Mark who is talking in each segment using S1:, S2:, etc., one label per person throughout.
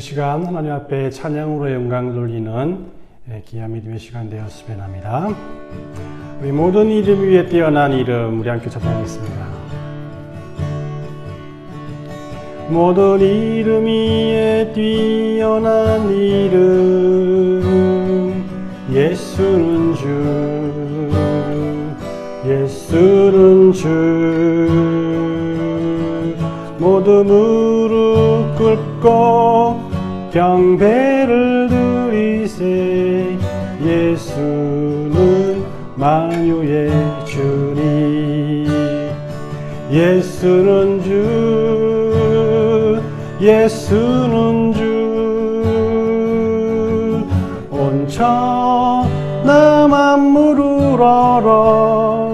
S1: 시간 하나님 앞에 찬양으로 영광을 돌리는 귀한 믿음의 시간 되었으면 합니다. 우리 모든 이름 위에 뛰어난 이름, 우리 함께 찬양하겠습니다. 모든 이름 위에 뛰어난 이름, 예수는 주, 예수는 주. 모두 무릎 꿇고 경배를 드리세. 예수는 만유의 주님, 예수는 주, 예수는 주. 온 천하 만물을 알아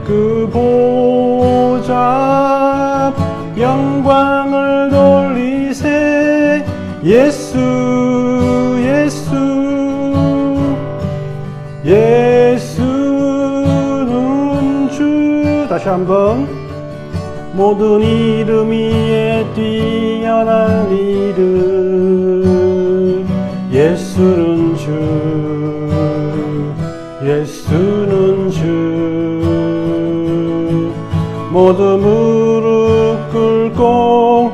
S1: 그 보좌 영광을 돌리세. 예수, 예수, 예수는 주. 다시 한번. 모든 이름 위에 뛰어난 이름, 예수는 주, 예수는 주. 모두 무릎 꿇고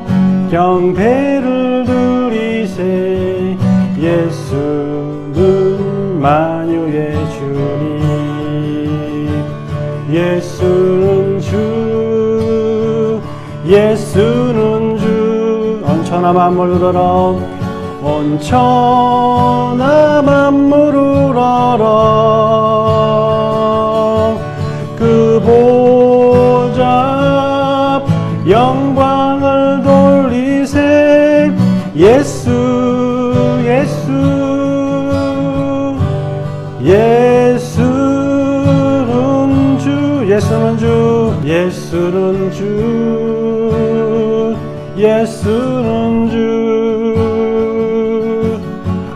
S1: 경배를 드리세. 예수는 만유의 주님, 예수는 주, 예수는 주. 온 천하 만물을 알아, 온 천하 만물을 알아 그 보좌 영광을 돌리세. 예수, 예수, 예수는 주, 예수는 주, 예수는 주, 예수는 주.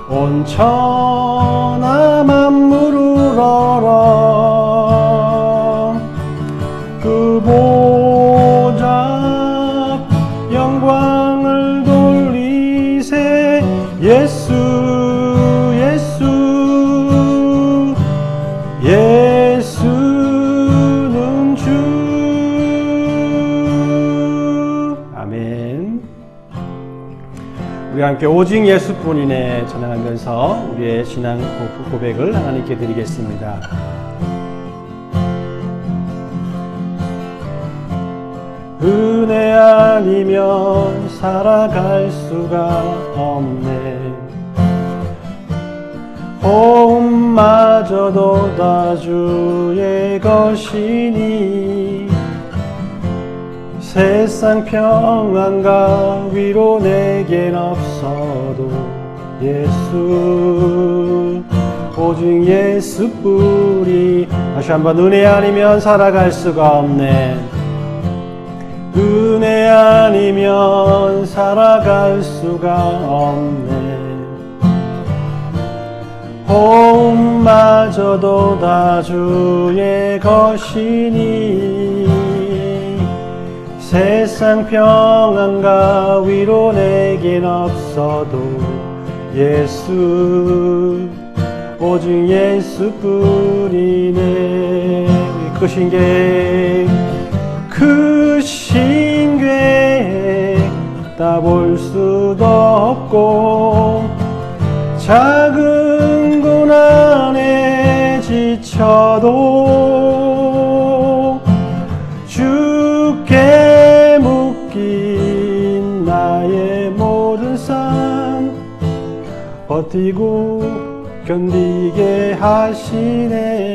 S1: 온 천하 만물을 알아 그 보좌 영광을 돌리세. 예수, 예수, 예수는 주. 아멘. 우리 함께 오직 예수뿐이네 찬양하면서 우리의 신앙 고백을 하나님께 드리겠습니다. 은혜 아니면 살아갈 수가 없네. 호흡마저도 다 주의 것이니 세상 평안과 위로 내겐 없어도 예수, 오직 예수뿐이. 다시 한번. 은혜 아니면 살아갈 수가 없네. 은혜 아니면 살아갈 수가 없네. 호흡마저도 다 주의 것이니 세상 평안과 위로 내겐 없어도 예수, 오직 예수뿐이네. 크신 계획, 크신 계획 다 볼 수도 없고 작은 고난에 지쳐도 주께 묶인 나의 모든 삶 버티고 견디게 하시네.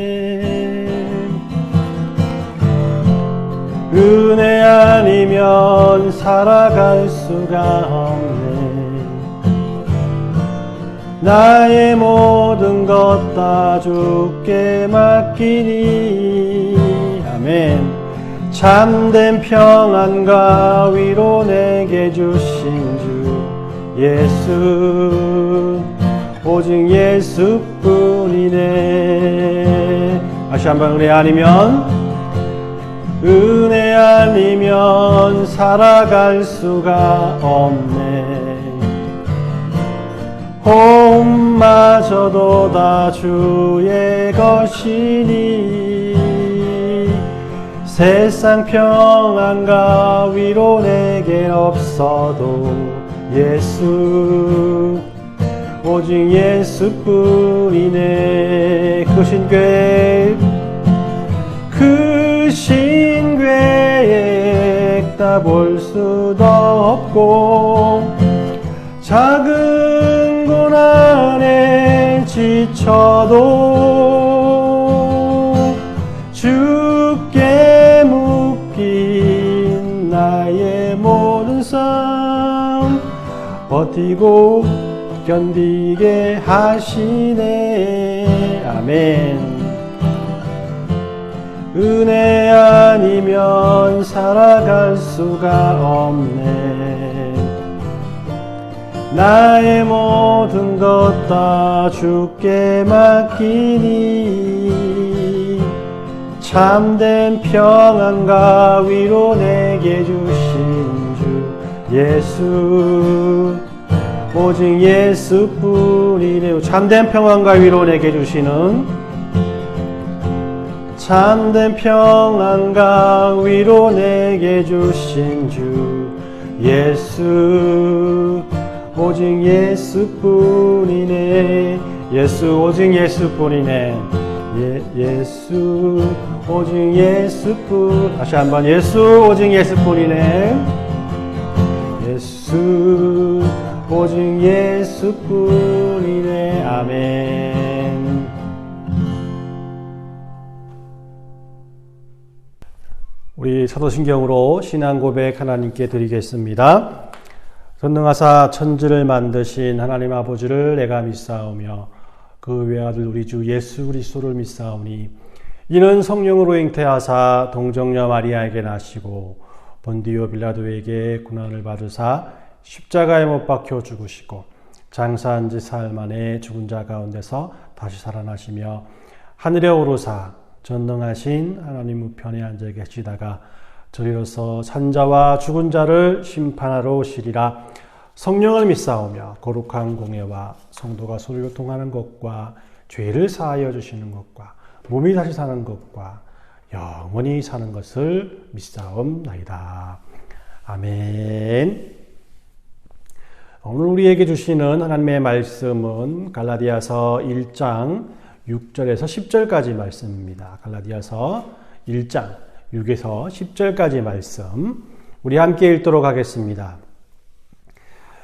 S1: 은혜 아니면 살아갈 수가 없네. 나의 모든 것 다 주께 맡기니. 아멘. 참된 평안과 위로 내게 주신 주 예수, 오직 예수뿐이네. 다시 한번. 은혜 아니면, 은혜 아니면 살아갈 수가 없네. 호흡마저도 다 주의 것이니 세상 평안과 위로 내겐 없어도 예수, 오직 예수뿐이네. 그 신계획 다 볼 수도 없고 작은 고난에 지쳐도 주께 묶인 나의 모든 삶 버티고 견디게 하시네. 아멘. 은혜 아니면 살아갈 수가 없네. 나의 모든 것 다 주께 맡기니 참된 평안과 위로 내게 주신 주 예수, 오직 예수뿐이네. 참된 평안과 위로 내게 주시는 참된 평안과 위로 내게 주신 주 예수, 오직 예수뿐이네. 예수, 오직 예수뿐이네. 예수, 오직 예수뿐. 다시 한번 예수, 오직 예수뿐이네. 예수, 오직 예수뿐이네. 아멘. 우리 사도신경으로 신앙 고백 하나님께 드리겠습니다. 전능하사 천지를 만드신 하나님 아버지를 내가 믿사오며 그 외아들 우리 주 예수 그리스도를 믿사오니 이는 성령으로 잉태하사 동정녀 마리아에게 나시고 본디오 빌라도에게 고난을 받으사 십자가에 못 박혀 죽으시고 장사한 지 사흘 만에 죽은 자 가운데서 다시 살아나시며 하늘에 오르사 전능하신 하나님 우편에 앉아 계시다가 저리로서 산자와 죽은 자를 심판하러 오시리라. 성령을 믿사오며 거룩한 공예와 성도가 서로 교통하는 것과 죄를 사하여 주시는 것과 몸이 다시 사는 것과 영원히 사는 것을 믿사옵나이다. 아멘. 오늘 우리에게 주시는 하나님의 말씀은 갈라디아서 1장 6절에서 10절까지 말씀입니다. 갈라디아서 1장 6에서 10절까지 말씀 우리 함께 읽도록 하겠습니다.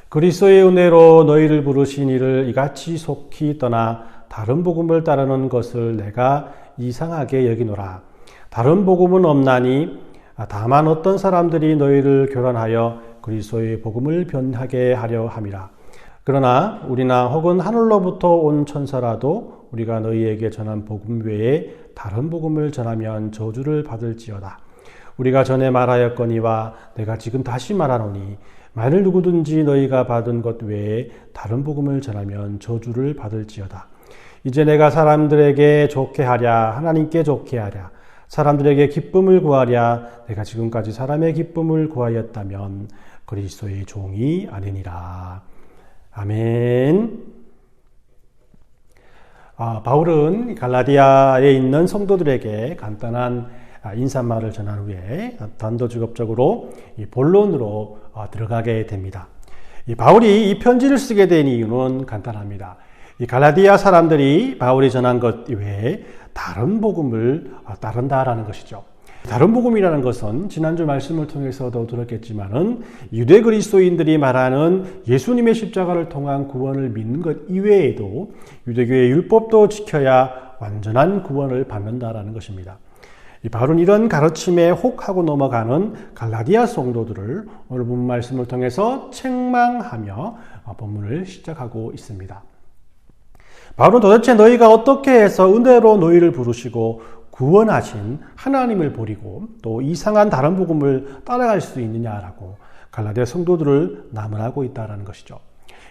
S1: 그리스도의 은혜로 너희를 부르신 이를 이같이 속히 떠나 다른 복음을 따르는 것을 내가 이상하게 여기노라. 다른 복음은 없나니 다만 어떤 사람들이 너희를 교란하여 그리스도의 복음을 변하게 하려 함이라. 그러나 우리나 혹은 하늘로부터 온 천사라도 우리가 너희에게 전한 복음 외에 다른 복음을 전하면 저주를 받을지어다. 우리가 전에 말하였거니와 내가 지금 다시 말하노니 만일 누구든지 너희가 받은 것 외에 다른 복음을 전하면 저주를 받을지어다. 이제 내가 사람들에게 좋게 하랴 하나님께 좋게 하랴 사람들에게 기쁨을 구하랴 내가 지금까지 사람의 기쁨을 구하였다면 그리스도의 종이 아니니라. 아멘. 바울은 갈라디아에 있는 성도들에게 간단한 인사말을 전한 후에 단도직입적으로 본론으로 들어가게 됩니다. 바울이 이 편지를 쓰게 된 이유는 간단합니다. 이 갈라디아 사람들이 바울이 전한 것 외에 다른 복음을 따른다라는 것이죠. 다른 복음이라는 것은 지난주 말씀을 통해서도 들었겠지만은 유대 그리스도인들이 말하는 예수님의 십자가를 통한 구원을 믿는 것 이외에도 유대교의 율법도 지켜야 완전한 구원을 받는다라는 것입니다. 바울은 이런 가르침에 혹하고 넘어가는 갈라디아 성도들을 오늘 본문 말씀을 통해서 책망하며 본문을 시작하고 있습니다. 바울은 도대체 너희가 어떻게 해서 은혜로 너희를 부르시고 구원하신 하나님을 버리고 또 이상한 다른 복음을 따라갈 수 있느냐라고 갈라디아 성도들을 나무라고 있다는 것이죠.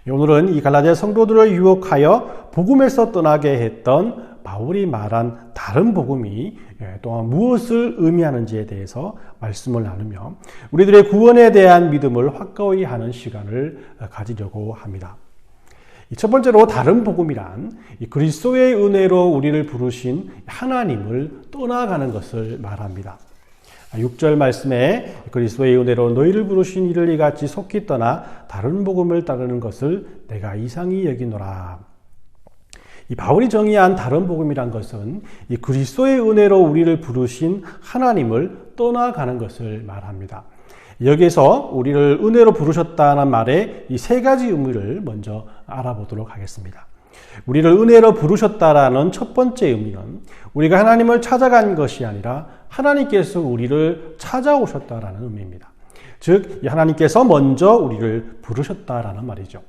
S1: 오늘은 이 갈라디아 성도들을 유혹하여 복음에서 떠나게 했던 바울이 말한 다른 복음이 또한 무엇을 의미하는지에 대해서 말씀을 나누며 우리들의 구원에 대한 믿음을 확고히 하는 시간을 가지려고 합니다. 첫 번째로 다른 복음이란 그리스도의 은혜로 우리를 부르신 하나님을 떠나가는 것을 말합니다. 6절 말씀에 그리스도의 은혜로 너희를 부르신 이를 이같이 속히 떠나 다른 복음을 따르는 것을 내가 이상히 여기노라. 이 바울이 정의한 다른 복음이란 것은 이 그리스도의 은혜로 우리를 부르신 하나님을 떠나가는 것을 말합니다. 여기서 우리를 은혜로 부르셨다는 말의 이 세 가지 의미를 먼저 알아보도록 하겠습니다. 우리를 은혜로 부르셨다라는 첫 번째 의미는 우리가 하나님을 찾아간 것이 아니라 하나님께서 우리를 찾아오셨다라는 의미입니다. 즉, 하나님께서 먼저 우리를 부르셨다라는 말이죠.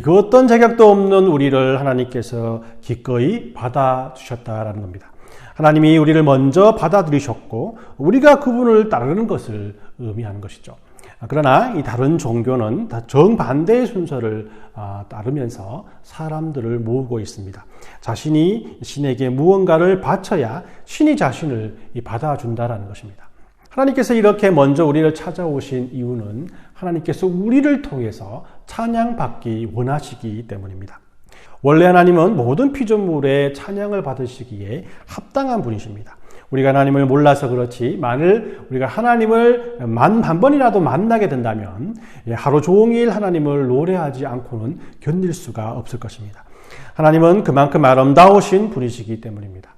S1: 그 어떤 자격도 없는 우리를 하나님께서 기꺼이 받아주셨다라는 겁니다. 하나님이 우리를 먼저 받아들이셨고 우리가 그분을 따르는 것을 의미하는 것이죠. 그러나 이 다른 종교는 다 정반대의 순서를 따르면서 사람들을 모으고 있습니다. 자신이 신에게 무언가를 바쳐야 신이 자신을 받아준다라는 것입니다. 하나님께서 이렇게 먼저 우리를 찾아오신 이유는 하나님께서 우리를 통해서 찬양받기 원하시기 때문입니다. 원래 하나님은 모든 피조물의 찬양을 받으시기에 합당한 분이십니다. 우리가 하나님을 몰라서 그렇지 만일 우리가 하나님을 한 번이라도 만나게 된다면 하루 종일 하나님을 노래하지 않고는 견딜 수가 없을 것입니다. 하나님은 그만큼 아름다우신 분이시기 때문입니다.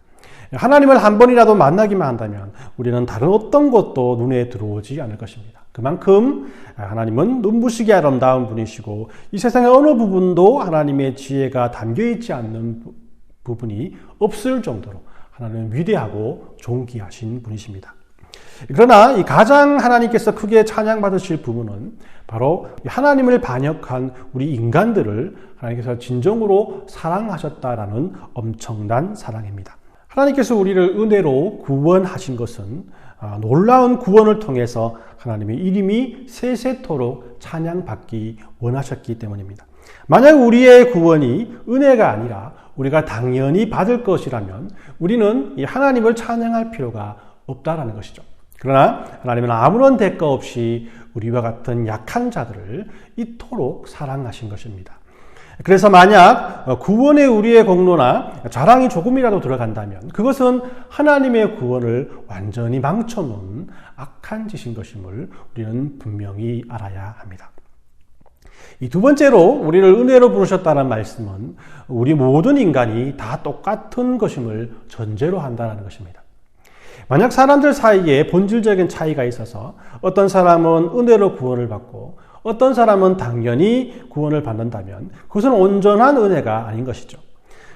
S1: 하나님을 한 번이라도 만나기만 한다면 우리는 다른 어떤 것도 눈에 들어오지 않을 것입니다. 그만큼 하나님은 눈부시게 아름다운 분이시고 이 세상의 어느 부분도 하나님의 지혜가 담겨있지 않는 부분이 없을 정도로 하나님은 위대하고 존귀하신 분이십니다. 그러나 이 가장 하나님께서 크게 찬양받으실 부분은 바로 하나님을 반역한 우리 인간들을 하나님께서 진정으로 사랑하셨다라는 엄청난 사랑입니다. 하나님께서 우리를 은혜로 구원하신 것은 놀라운 구원을 통해서 하나님의 이름이 세세토록 찬양받기 원하셨기 때문입니다. 만약 우리의 구원이 은혜가 아니라 우리가 당연히 받을 것이라면 우리는 이 하나님을 찬양할 필요가 없다라는 것이죠. 그러나 하나님은 아무런 대가 없이 우리와 같은 약한 자들을 이토록 사랑하신 것입니다. 그래서 만약 구원에 우리의 공로나 자랑이 조금이라도 들어간다면 그것은 하나님의 구원을 완전히 망쳐놓은 악한 짓인 것임을 우리는 분명히 알아야 합니다. 이 두 번째로 우리를 은혜로 부르셨다는 말씀은 우리 모든 인간이 다 똑같은 것임을 전제로 한다는 것입니다. 만약 사람들 사이에 본질적인 차이가 있어서 어떤 사람은 은혜로 구원을 받고 어떤 사람은 당연히 구원을 받는다면 그것은 온전한 은혜가 아닌 것이죠.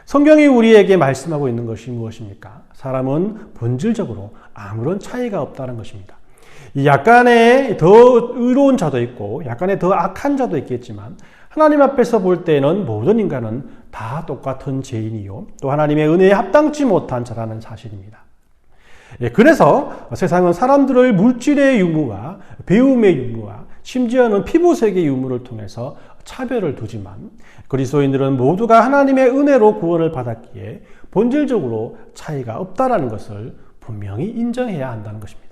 S1: 성경이 우리에게 말씀하고 있는 것이 무엇입니까? 사람은 본질적으로 아무런 차이가 없다는 것입니다. 약간의 더 의로운 자도 있고 약간의 더 악한 자도 있겠지만 하나님 앞에서 볼 때는 모든 인간은 다 똑같은 죄인이요 또 하나님의 은혜에 합당치 못한 자라는 사실입니다. 그래서 세상은 사람들을 물질의 유무와 배움의 유무와 심지어는 피부색의 유무를 통해서 차별을 두지만 그리스도인들은 모두가 하나님의 은혜로 구원을 받았기에 본질적으로 차이가 없다라는 것을 분명히 인정해야 한다는 것입니다.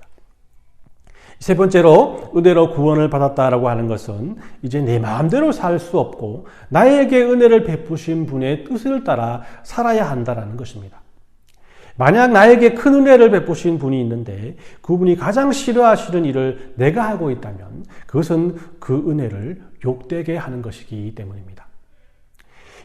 S1: 세 번째로 은혜로 구원을 받았다라고 하는 것은 이제 내 마음대로 살 수 없고 나에게 은혜를 베푸신 분의 뜻을 따라 살아야 한다라는 것입니다. 만약 나에게 큰 은혜를 베푸신 분이 있는데 그분이 가장 싫어하시는 일을 내가 하고 있다면 그것은 그 은혜를 욕되게 하는 것이기 때문입니다.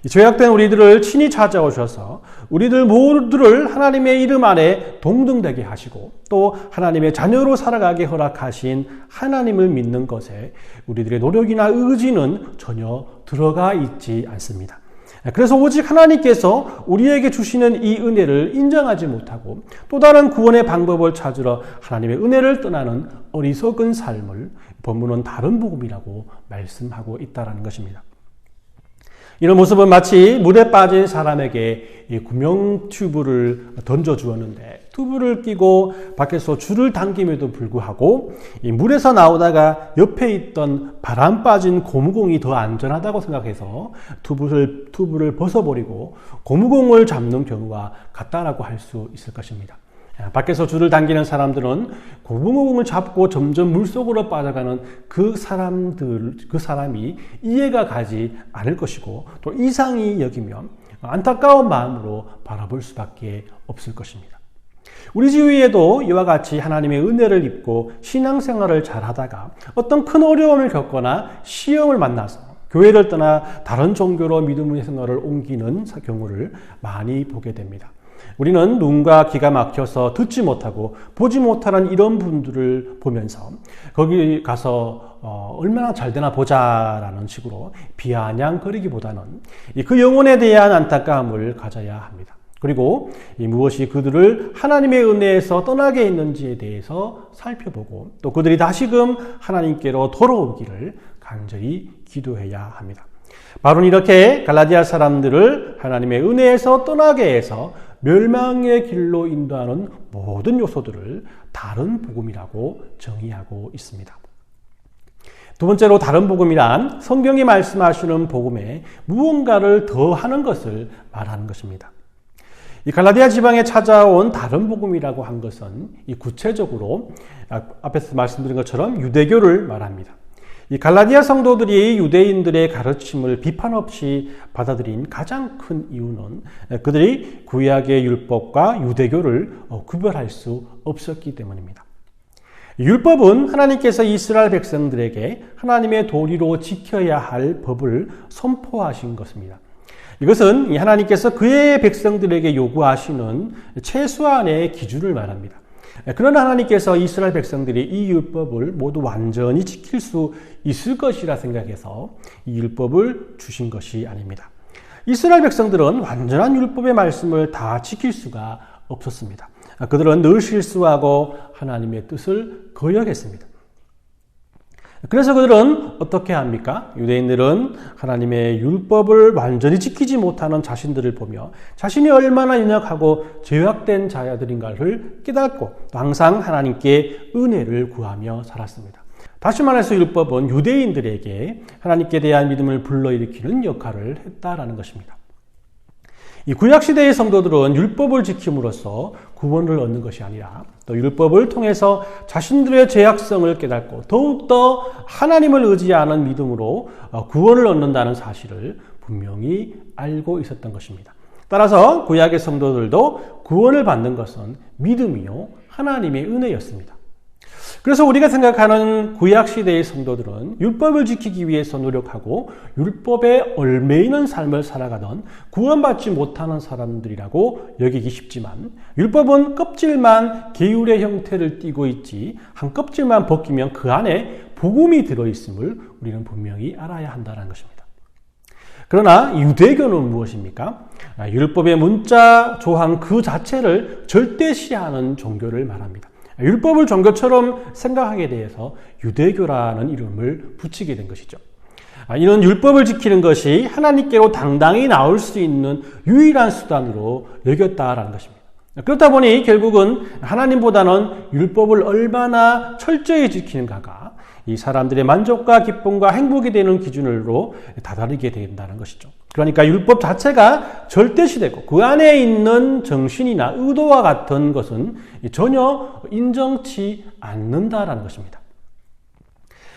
S1: 죄악된 우리들을 친히 찾아오셔서 우리들 모두를 하나님의 이름 아래 동등되게 하시고 또 하나님의 자녀로 살아가게 허락하신 하나님을 믿는 것에 우리들의 노력이나 의지는 전혀 들어가 있지 않습니다. 그래서 오직 하나님께서 우리에게 주시는 이 은혜를 인정하지 못하고 또 다른 구원의 방법을 찾으러 하나님의 은혜를 떠나는 어리석은 삶을 본문은 다른 복음이라고 말씀하고 있다는 것입니다. 이런 모습은 마치 물에 빠진 사람에게 이 구명 튜브를 던져주었는데 튜브를 끼고 밖에서 줄을 당김에도 불구하고 이 물에서 나오다가 옆에 있던 바람 빠진 고무공이 더 안전하다고 생각해서 튜브를 벗어버리고 고무공을 잡는 경우가 같다라고 할 수 있을 것입니다. 밖에서 줄을 당기는 사람들은 고무공을 잡고 점점 물속으로 빠져가는 그 사람이 이해가 가지 않을 것이고 또 이상히 여기면 안타까운 마음으로 바라볼 수밖에 없을 것입니다. 우리 주위에도 이와 같이 하나님의 은혜를 입고 신앙생활을 잘하다가 어떤 큰 어려움을 겪거나 시험을 만나서 교회를 떠나 다른 종교로 믿음의 생활을 옮기는 경우를 많이 보게 됩니다. 우리는 눈과 귀가 막혀서 듣지 못하고 보지 못하는 이런 분들을 보면서 거기 가서 얼마나 잘 되나 보자라는 식으로 비아냥거리기보다는 그 영혼에 대한 안타까움을 가져야 합니다. 그리고 무엇이 그들을 하나님의 은혜에서 떠나게 했는지에 대해서 살펴보고 또 그들이 다시금 하나님께로 돌아오기를 간절히 기도해야 합니다. 바로 이렇게 갈라디아 사람들을 하나님의 은혜에서 떠나게 해서 멸망의 길로 인도하는 모든 요소들을 다른 복음이라고 정의하고 있습니다. 두 번째로 다른 복음이란 성경이 말씀하시는 복음에 무언가를 더하는 것을 말하는 것입니다. 이 갈라디아 지방에 찾아온 다른 복음이라고 한 것은 구체적으로 앞에서 말씀드린 것처럼 유대교를 말합니다. 이 갈라디아 성도들이 유대인들의 가르침을 비판 없이 받아들인 가장 큰 이유는 그들이 구약의 율법과 유대교를 구별할 수 없었기 때문입니다. 율법은 하나님께서 이스라엘 백성들에게 하나님의 도리로 지켜야 할 법을 선포하신 것입니다. 이것은 하나님께서 그의 백성들에게 요구하시는 최소한의 기준을 말합니다. 그러나 하나님께서 이스라엘 백성들이 이 율법을 모두 완전히 지킬 수 있을 것이라 생각해서 이 율법을 주신 것이 아닙니다. 이스라엘 백성들은 완전한 율법의 말씀을 다 지킬 수가 없었습니다. 그들은 늘 실수하고 하나님의 뜻을 거역했습니다. 그래서 그들은 어떻게 합니까? 유대인들은 하나님의 율법을 완전히 지키지 못하는 자신들을 보며 자신이 얼마나 연약하고 죄악된 자들인가를 깨닫고 항상 하나님께 은혜를 구하며 살았습니다. 다시 말해서 율법은 유대인들에게 하나님께 대한 믿음을 불러일으키는 역할을 했다라는 것입니다. 이 구약시대의 성도들은 율법을 지킴으로써 구원을 얻는 것이 아니라 또 율법을 통해서 자신들의 죄악성을 깨닫고 더욱더 하나님을 의지하는 믿음으로 구원을 얻는다는 사실을 분명히 알고 있었던 것입니다. 따라서 구약의 성도들도 구원을 받는 것은 믿음이요 하나님의 은혜였습니다. 그래서 우리가 생각하는 구약시대의 성도들은 율법을 지키기 위해서 노력하고 율법에 얽매이는 삶을 살아가던 구원받지 못하는 사람들이라고 여기기 쉽지만 율법은 껍질만 계율의 형태를 띠고 있지 한 껍질만 벗기면 그 안에 복음이 들어있음을 우리는 분명히 알아야 한다는 것입니다. 그러나 유대교는 무엇입니까? 율법의 문자 조항 그 자체를 절대시하는 종교를 말합니다. 율법을 종교처럼 생각하게 돼서 유대교라는 이름을 붙이게 된 것이죠. 이는 율법을 지키는 것이 하나님께로 당당히 나올 수 있는 유일한 수단으로 여겼다라는 것입니다. 그렇다 보니 결국은 하나님보다는 율법을 얼마나 철저히 지키는가가 이 사람들의 만족과 기쁨과 행복이 되는 기준으로 다다르게 된다는 것이죠. 그러니까 율법 자체가 절대시되고 그 안에 있는 정신이나 의도와 같은 것은 전혀 인정치 않는다라는 것입니다.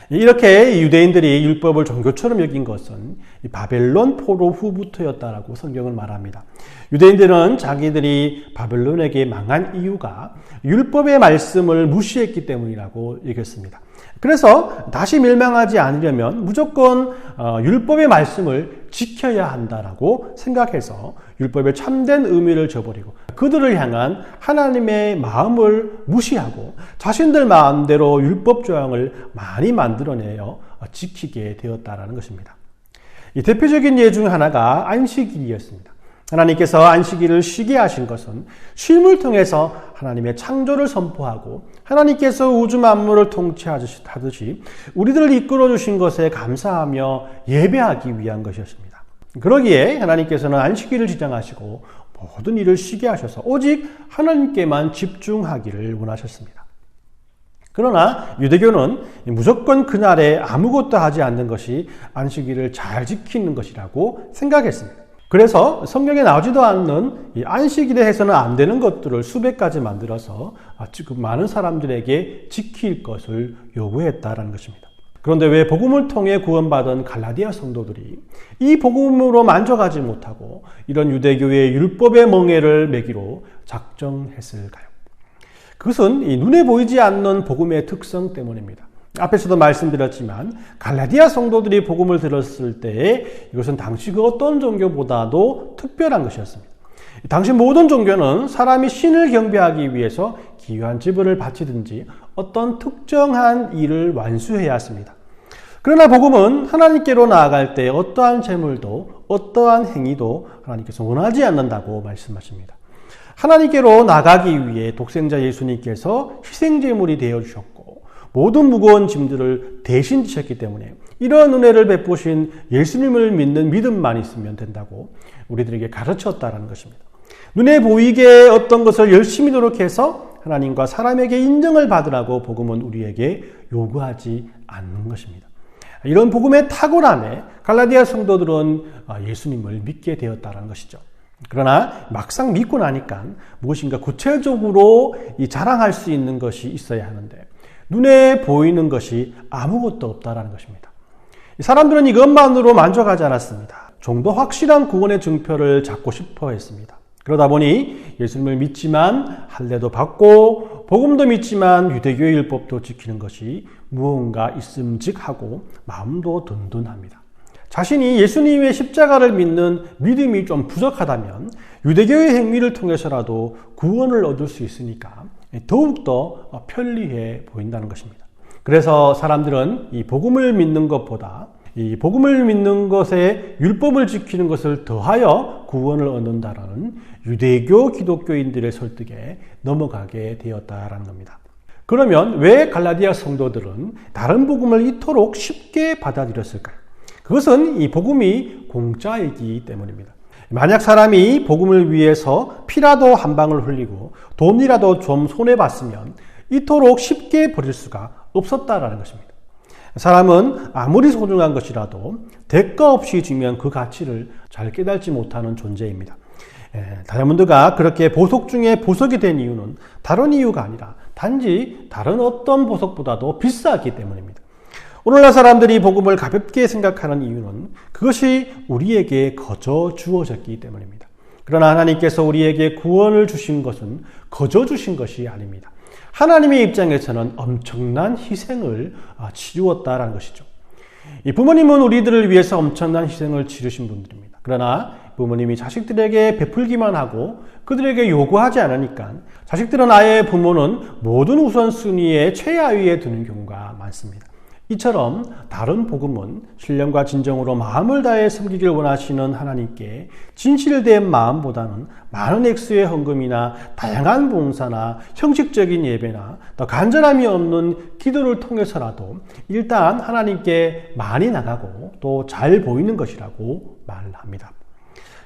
S1: 이렇게 유대인들이 율법을 종교처럼 여긴 것은 바벨론 포로 후부터였다라고 성경은 말합니다. 유대인들은 자기들이 바벨론에게 망한 이유가 율법의 말씀을 무시했기 때문이라고 여겼습니다. 그래서 다시 멸망하지 않으려면 무조건 율법의 말씀을 지켜야 한다라고 생각해서 율법의 참된 의미를 저버리고 그들을 향한 하나님의 마음을 무시하고 자신들 마음대로 율법 조항을 많이 만들어내어 지키게 되었다라는 것입니다. 이 대표적인 예 중 하나가 안식일이었습니다. 하나님께서 안식일을 쉬게 하신 것은 쉼을 통해서 하나님의 창조를 선포하고 하나님께서 우주 만물을 통치하듯이 우리들을 이끌어 주신 것에 감사하며 예배하기 위한 것이었습니다. 그러기에 하나님께서는 안식일을 지정하시고 모든 일을 쉬게 하셔서 오직 하나님께만 집중하기를 원하셨습니다. 그러나 유대교는 무조건 그날에 아무것도 하지 않는 것이 안식일을 잘 지키는 것이라고 생각했습니다. 그래서 성경에 나오지도 않는 이 안식일에 해서는 안 되는 것들을 수백 가지 만들어서 지금 많은 사람들에게 지킬 것을 요구했다라는 것입니다. 그런데 왜 복음을 통해 구원받은 갈라디아 성도들이 이 복음으로 만족하지 못하고 이런 유대교의 율법의 멍에를 매기로 작정했을까요? 그것은 이 눈에 보이지 않는 복음의 특성 때문입니다. 앞에서도 말씀드렸지만 갈라디아 성도들이 복음을 들었을 때에 이것은 당시 그 어떤 종교보다도 특별한 것이었습니다. 당시 모든 종교는 사람이 신을 경배하기 위해서 기묘한 지불을 바치든지 어떤 특정한 일을 완수해야 했습니다. 그러나 복음은 하나님께로 나아갈 때 어떠한 제물도 어떠한 행위도 하나님께서 원하지 않는다고 말씀하십니다. 하나님께로 나가기 위해 독생자 예수님께서 희생제물이 되어주셨고 모든 무거운 짐들을 대신 지셨기 때문에 이런 은혜를 베푸신 예수님을 믿는 믿음만 있으면 된다고 우리들에게 가르쳤다는 것입니다. 눈에 보이게 어떤 것을 열심히 노력해서 하나님과 사람에게 인정을 받으라고 복음은 우리에게 요구하지 않는 것입니다. 이런 복음의 탁월함에 갈라디아 성도들은 예수님을 믿게 되었다는 것이죠. 그러나 막상 믿고 나니까 무엇인가 구체적으로 자랑할 수 있는 것이 있어야 하는데 눈에 보이는 것이 아무것도 없다라는 것입니다. 사람들은 이것만으로 만족하지 않았습니다. 좀 더 확실한 구원의 증표를 찾고 싶어 했습니다. 그러다 보니 예수님을 믿지만 할례도 받고 복음도 믿지만 유대교의 율법도 지키는 것이 무언가 있음직하고 마음도 든든합니다. 자신이 예수님의 십자가를 믿는 믿음이 좀 부족하다면 유대교의 행위를 통해서라도 구원을 얻을 수 있으니까 더욱더 편리해 보인다는 것입니다. 그래서 사람들은 이 복음을 믿는 것보다 이 복음을 믿는 것에 율법을 지키는 것을 더하여 구원을 얻는다라는 유대교 기독교인들의 설득에 넘어가게 되었다라는 겁니다. 그러면 왜 갈라디아 성도들은 다른 복음을 이토록 쉽게 받아들였을까요? 그것은 이 복음이 공짜이기 때문입니다. 만약 사람이 복음을 위해서 피라도 한 방울 흘리고 돈이라도 좀 손해봤으면 이토록 쉽게 버릴 수가 없었다라는 것입니다. 사람은 아무리 소중한 것이라도 대가 없이 주면 그 가치를 잘 깨닫지 못하는 존재입니다. 다이아몬드가 그렇게 보석 중에 보석이 된 이유는 다른 이유가 아니라 단지 다른 어떤 보석보다도 비싸기 때문입니다. 오늘날 사람들이 복음을 가볍게 생각하는 이유는 그것이 우리에게 거저 주어졌기 때문입니다. 그러나 하나님께서 우리에게 구원을 주신 것은 거저 주신 것이 아닙니다. 하나님의 입장에서는 엄청난 희생을 치루었다라는 것이죠. 이 부모님은 우리들을 위해서 엄청난 희생을 치르신 분들입니다. 그러나 부모님이 자식들에게 베풀기만 하고 그들에게 요구하지 않으니까 자식들은 아예 부모는 모든 우선순위의 최하위에 두는 경우가 많습니다. 이처럼 다른 복음은 신령과 진정으로 마음을 다해 섬기길 원하시는 하나님께 진실된 마음보다는 많은 액수의 헌금이나 다양한 봉사나 형식적인 예배나 더 간절함이 없는 기도를 통해서라도 일단 하나님께 많이 나가고 또 잘 보이는 것이라고 말합니다.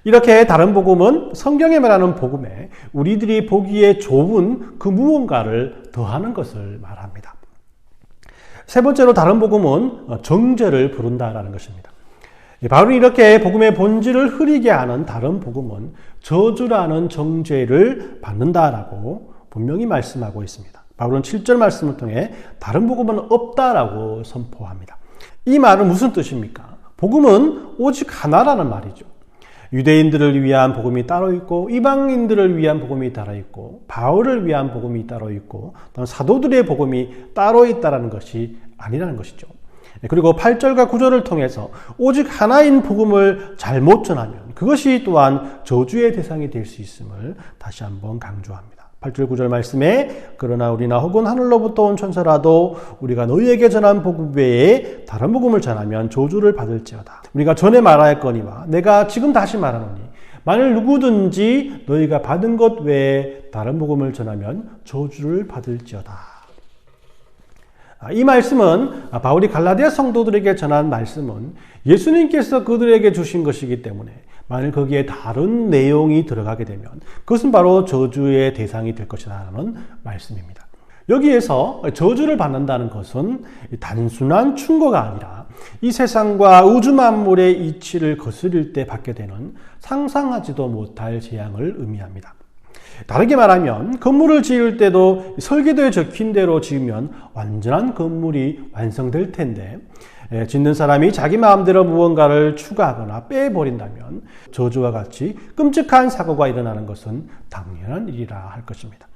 S1: 이렇게 다른 복음은 성경에 말하는 복음에 우리들이 보기에 좋은 그 무언가를 더하는 것을 말합니다. 세 번째로 다른 복음은 정죄를 부른다라는 것입니다. 바울은 이렇게 복음의 본질을 흐리게 하는 다른 복음은 저주라는 정죄를 받는다라고 분명히 말씀하고 있습니다. 바울은 7절 말씀을 통해 다른 복음은 없다라고 선포합니다. 이 말은 무슨 뜻입니까? 복음은 오직 하나라는 말이죠. 유대인들을 위한 복음이 따로 있고 이방인들을 위한 복음이 따로 있고 바울을 위한 복음이 따로 있고 또 사도들의 복음이 따로 있다는 것이 아니라는 것이죠. 그리고 8절과 9절을 통해서 오직 하나인 복음을 잘못 전하면 그것이 또한 저주의 대상이 될 수 있음을 다시 한번 강조합니다. 8절 9절 말씀에 그러나 우리나 혹은 하늘로부터 온 천사라도 우리가 너희에게 전한 복음 외에 다른 복음을 전하면 저주를 받을지어다. 우리가 전에 말하였거니와 내가 지금 다시 말하노니 만일 누구든지 너희가 받은 것 외에 다른 복음을 전하면 저주를 받을지어다. 이 말씀은 바울이 갈라디아 성도들에게 전한 말씀은 예수님께서 그들에게 주신 것이기 때문에 만일 거기에 다른 내용이 들어가게 되면 그것은 바로 저주의 대상이 될 것이라는 말씀입니다. 여기에서 저주를 받는다는 것은 단순한 충고가 아니라 이 세상과 우주 만물의 이치를 거스릴 때 받게 되는 상상하지도 못할 재앙을 의미합니다. 다르게 말하면 건물을 지을 때도 설계도에 적힌 대로 지으면 완전한 건물이 완성될 텐데 짓는 사람이 자기 마음대로 무언가를 추가하거나 빼버린다면 저주와 같이 끔찍한 사고가 일어나는 것은 당연한 일이라 할 것입니다.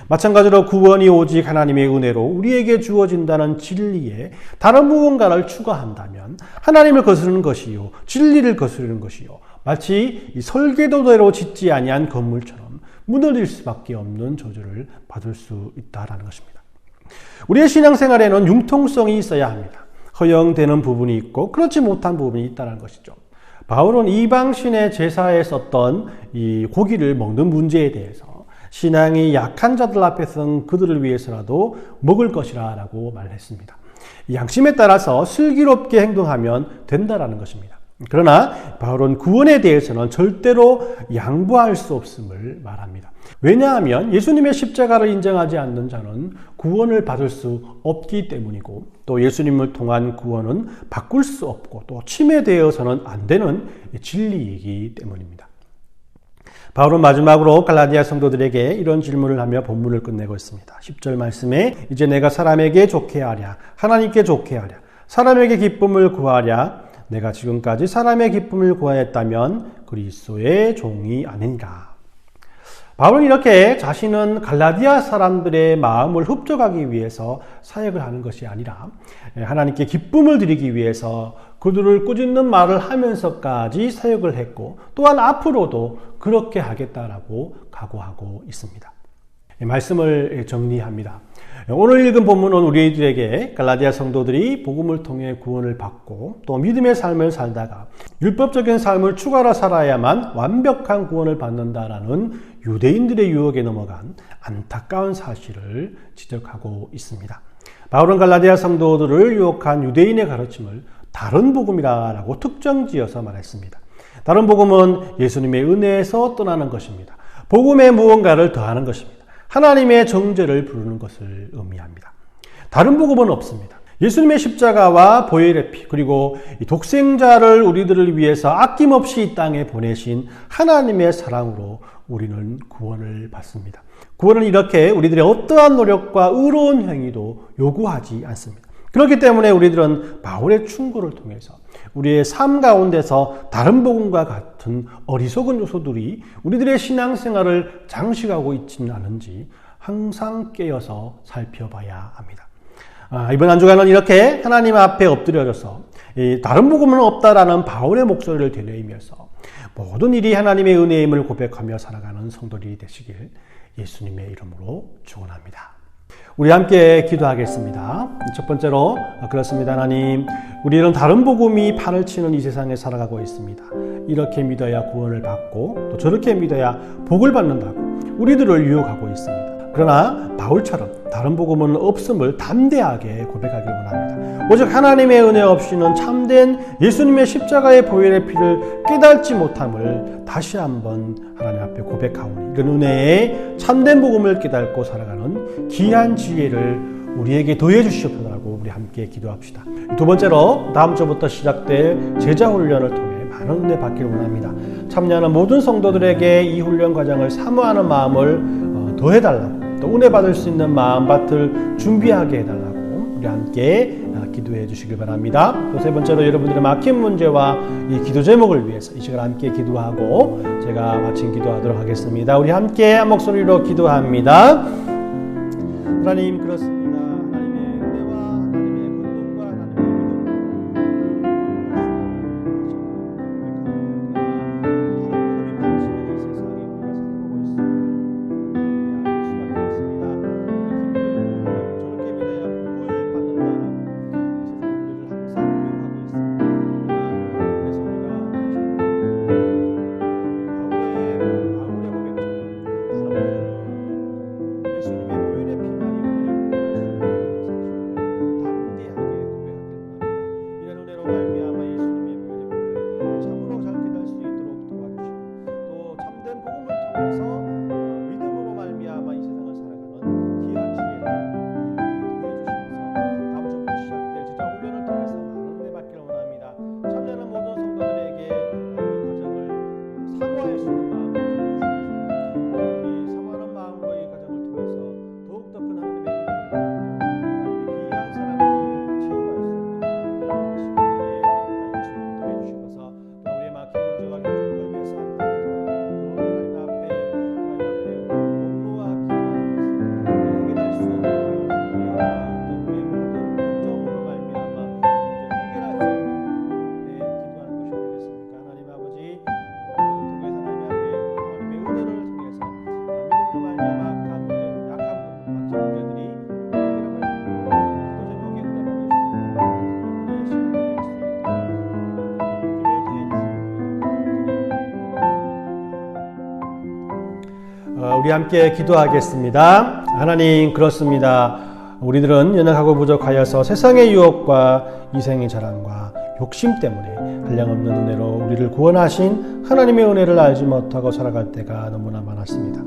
S1: 마찬가지로 구원이 오직 하나님의 은혜로 우리에게 주어진다는 진리에 다른 무언가를 추가한다면 하나님을 거스르는 것이요 진리를 거스르는 것이요 마치 이 설계도대로 짓지 아니한 건물처럼 무너질 수밖에 없는 저주를 받을 수 있다는 것입니다. 우리의 신앙생활에는 융통성이 있어야 합니다. 허용되는 부분이 있고 그렇지 못한 부분이 있다는 것이죠. 바울은 이방신의 제사에 썼던 이 고기를 먹는 문제에 대해서 신앙이 약한 자들 앞에서는 그들을 위해서라도 먹을 것이라 라고 말했습니다. 양심에 따라서 슬기롭게 행동하면 된다라는 것입니다. 그러나 바울은 구원에 대해서는 절대로 양보할 수 없음을 말합니다. 왜냐하면 예수님의 십자가를 인정하지 않는 자는 구원을 받을 수 없기 때문이고 또 예수님을 통한 구원은 바꿀 수 없고 또 침해되어서는 안 되는 진리이기 때문입니다. 바울은 마지막으로 갈라디아 성도들에게 이런 질문을 하며 본문을 끝내고 있습니다. 10절 말씀에 이제 내가 사람에게 좋게 하랴 하나님께 좋게 하랴 사람에게 기쁨을 구하랴 내가 지금까지 사람의 기쁨을 구하였다면 그리스도의 종이 아닌가. 바울은 이렇게 자신은 갈라디아 사람들의 마음을 흡족하기 위해서 사역을 하는 것이 아니라 하나님께 기쁨을 드리기 위해서 그들을 꾸짖는 말을 하면서까지 사역을 했고 또한 앞으로도 그렇게 하겠다라고 각오하고 있습니다. 말씀을 정리합니다. 오늘 읽은 본문은 우리들에게 갈라디아 성도들이 복음을 통해 구원을 받고 또 믿음의 삶을 살다가 율법적인 삶을 추가로 살아야만 완벽한 구원을 받는다라는 유대인들의 유혹에 넘어간 안타까운 사실을 지적하고 있습니다. 바울은 갈라디아 성도들을 유혹한 유대인의 가르침을 다른 복음이라고 특정지어서 말했습니다. 다른 복음은 예수님의 은혜에서 떠나는 것입니다. 복음에 무언가를 더하는 것입니다. 하나님의 정죄를 부르는 것을 의미합니다. 다른 복음은 없습니다. 예수님의 십자가와 보혈의 피 그리고 독생자를 우리들을 위해서 아낌없이 이 땅에 보내신 하나님의 사랑으로 우리는 구원을 받습니다. 구원은 이렇게 우리들의 어떠한 노력과 의로운 행위도 요구하지 않습니다. 그렇기 때문에 우리들은 바울의 충고를 통해서 우리의 삶 가운데서 다른 복음과 같은 어리석은 요소들이 우리들의 신앙생활을 장식하고 있지는 않은지 항상 깨어서 살펴봐야 합니다. 이번 한 주간은 이렇게 하나님 앞에 엎드려져서 다른 복음은 없다라는 바울의 목소리를 되뇌이면서 모든 일이 하나님의 은혜임을 고백하며 살아가는 성도들이 되시길 예수님의 이름으로 축원합니다. 우리 함께 기도하겠습니다. 첫 번째로 그렇습니다. 하나님, 우리는 다른 복음이 판을 치는 이 세상에 살아가고 있습니다. 이렇게 믿어야 구원을 받고 또 저렇게 믿어야 복을 받는다고 우리들을 유혹하고 있습니다. 그러나 바울처럼 다른 복음은 없음을 담대하게 고백하길 원합니다. 오직 하나님의 은혜 없이는 참된 예수님의 십자가의 보혈의 피를 깨닫지 못함을 다시 한번 하나님 앞에 고백하오니 이런 은혜의 참된 복음을 깨닫고 살아가는 귀한 지혜를 우리에게 더해 주시옵소서라고 우리 함께 기도합시다. 두 번째로 다음 주부터 시작될 제자 훈련을 통해 많은 은혜 받기를 원합니다. 참여하는 모든 성도들에게 이 훈련 과정을 사모하는 마음을 더해달라고 또 은혜 받을 수 있는 마음밭을 준비하게 해달라고 우리 함께 기도해 주시길 바랍니다. 또 세 번째로 여러분들의 막힌 문제와 이 기도 제목을 위해서 이 시간 함께 기도하고 제가 마친 기도하도록 하겠습니다. 우리 함께 한 목소리로 기도합니다. 하나님 그렇습니다. 통해서 믿음으로 말미암아 이 세상을 살아가는 귀한 지혜를 더해 주시면서 다음 주부터 시작될 제자 훈련을 통해서 많은 은혜 받기를 원합니다. 참여하는 모든 성도들에게 이 과정을 사모할 수 있는 마음을 주시면서 우리 사모하는 마음으로 이 과정을 통해서 더욱더 큰 하나님의 은혜를 하나님의 귀한 사랑을 체험할 수 있는 시간들에 주님 더해 주시면서 또 우리의 막힌 문제와 결국을 위해서 함께 기도합니다. 하나님 앞에 목놓아 기도하는 것을 해결할 수 없는 우리와 또 우리의 모든 걱정으로 말미암아 문제를 해결할 수 없는 앞에 기도하는 것이 아니겠습니까? 하나님 아버지, 우리도 통해서 하나님 앞에 하나님의 은혜를 통해서 믿음으로 말미암아 약한 막힌 문제들이 해결함을 기도 제목에 응답받을 수 있는 은혜의 시간이 될 수 있도록 우리 함께 기도하겠습니다. 하나님, 그렇습니다. 우리들은 연약하고 부족하여서 세상의 유혹과 이생의 자랑과 욕심 때문에 한량없는 은혜로 우리를 구원하신 하나님의 은혜를 알지 못하고 살아갈 때가 너무나 많았습니다.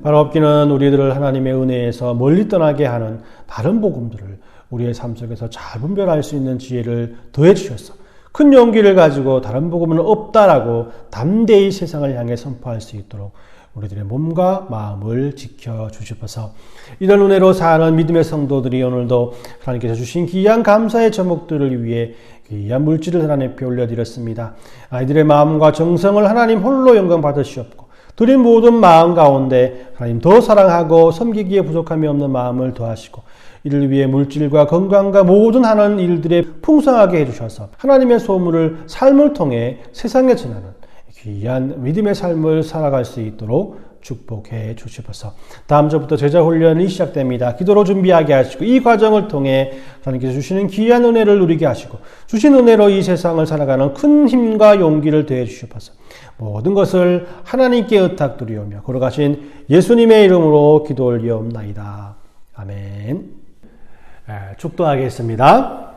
S1: 바로 없기는 우리들을 하나님의 은혜에서 멀리 떠나게 하는 다른 복음들을 우리의 삶 속에서 잘 분별할 수 있는 지혜를 더해 주셔서 큰 용기를 가지고 다른 복음은 없다라고 담대히 세상을 향해 선포할 수 있도록 우리들의 몸과 마음을 지켜주시옵소서. 이런 은혜로 사는 믿음의 성도들이 오늘도 하나님께서 주신 귀한 감사의 제목들을 위해 귀한 물질을 하나님 앞에 올려드렸습니다. 아이들의 마음과 정성을 하나님 홀로 영광 받으시옵고 드린 모든 마음 가운데 하나님 더 사랑하고 섬기기에 부족함이 없는 마음을 더하시고 이를 위해 물질과 건강과 모든 하는 일들에 풍성하게 해주셔서 하나님의 소물을 삶을 통해 세상에 전하는 귀한 믿음의 삶을 살아갈 수 있도록 축복해 주시옵소서. 다음 주부터 제자 훈련이 시작됩니다. 기도로 준비하게 하시고 이 과정을 통해 하나님께서 주시는 귀한 은혜를 누리게 하시고 주신 은혜로 이 세상을 살아가는 큰 힘과 용기를 더해 주시옵소서. 모든 것을 하나님께 의탁드리오며 걸어가신 예수님의 이름으로 기도 올리옵나이다. 아멘. 축도하겠습니다.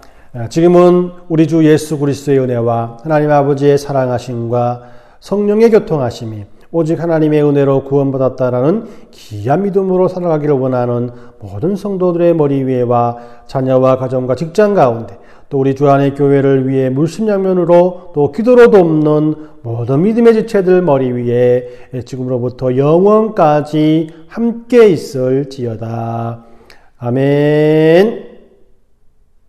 S1: 지금은 우리 주 예수 그리스도의 은혜와 하나님 아버지의 사랑하심과 성령의 교통하심이 오직 하나님의 은혜로 구원받았다라는 귀한 믿음으로 살아가기를 원하는 모든 성도들의 머리 위에와 자녀와 가정과 직장 가운데 또 우리 주 안의 교회를 위해 물심양면으로 또 기도로 돕는 모든 믿음의 지체들 머리 위에 지금으로부터 영원까지 함께 있을지어다. 아멘.